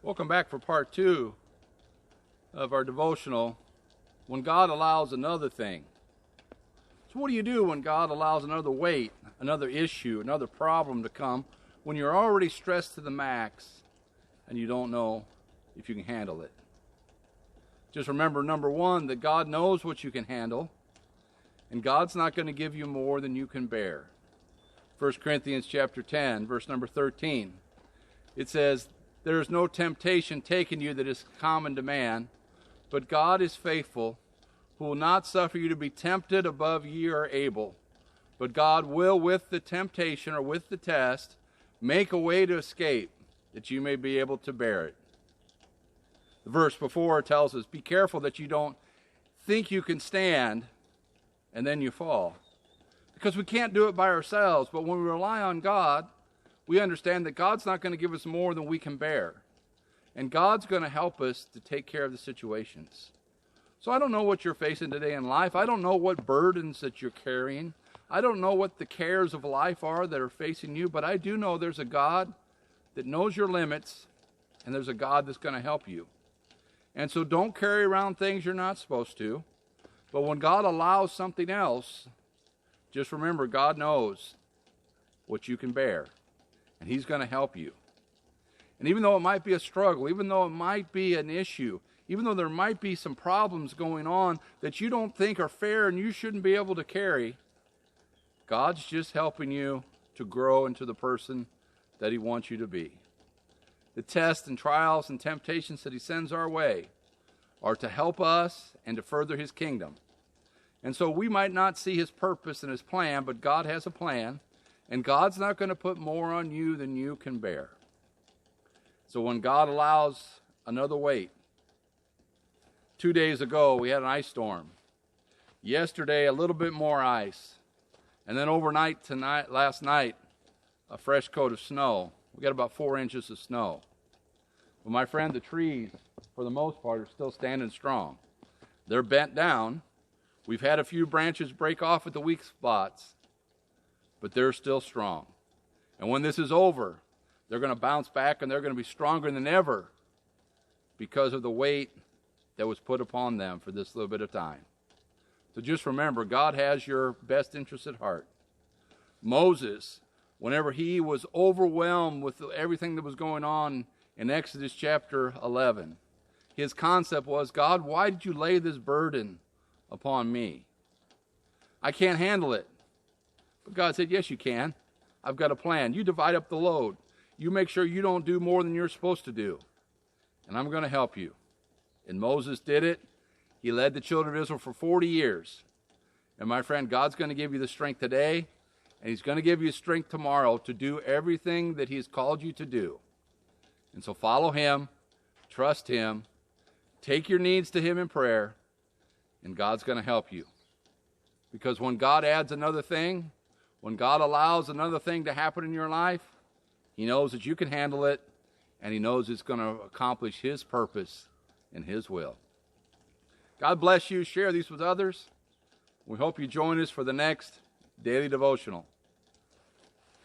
Welcome back for part 2 of our devotional, When God Allows Another Thing. So what do you do when God allows another weight, another issue, another problem to come when you're already stressed to the max and you don't know if you can handle it? Just remember, number one, that God knows what you can handle, and God's not going to give you more than you can bear. 1 Corinthians chapter 10, verse number 13. It says, "There is no temptation taken you that is common to man, but God is faithful, who will not suffer you to be tempted above ye are able. But God will, with the temptation or with the test, make a way to escape, that you may be able to bear it." The verse before tells us, be careful that you don't think you can stand and then you fall. Because we can't do it by ourselves, but when we rely on God, we understand that God's not going to give us more than we can bear. And God's going to help us to take care of the situations. So I don't know what you're facing today in life. I don't know what burdens that you're carrying. I don't know what the cares of life are that are facing you, but I do know there's a God that knows your limits, and there's a God that's going to help you. And so don't carry around things you're not supposed to. But when God allows something else, just remember, God knows what you can bear. And He's going to help you. And even though it might be a struggle, even though it might be an issue, even though there might be some problems going on that you don't think are fair and you shouldn't be able to carry, God's just helping you to grow into the person that He wants you to be. The tests and trials and temptations that He sends our way are to help us and to further His kingdom. And so we might not see His purpose and His plan, but God has a plan. And God's not going to put more on you than you can bear. So when God allows another weight, 2 days ago we had an ice storm. Yesterday a little bit more ice. And then overnight last night, a fresh coat of snow. We got about 4 inches of snow. Well, my friend, the trees, for the most part, are still standing strong. They're bent down. We've had a few branches break off at the weak spots, but they're still strong. And when this is over, they're going to bounce back and they're going to be stronger than ever because of the weight that was put upon them for this little bit of time. So just remember, God has your best interest at heart. Moses, whenever he was overwhelmed with everything that was going on in Exodus chapter 11, his concept was, God, why did you lay this burden upon me? I can't handle it. But God said, yes, you can. I've got a plan. You divide up the load. You make sure you don't do more than you're supposed to do. And I'm going to help you. And Moses did it. He led the children of Israel for 40 years. And my friend, God's going to give you the strength today, and He's going to give you strength tomorrow to do everything that He's called you to do. And so follow Him, trust Him, take your needs to Him in prayer, and God's going to help you. Because when God adds another thing, when God allows another thing to happen in your life, He knows that you can handle it, and He knows it's going to accomplish His purpose and His will. God bless you. Share these with others. We hope you join us for the next daily devotional.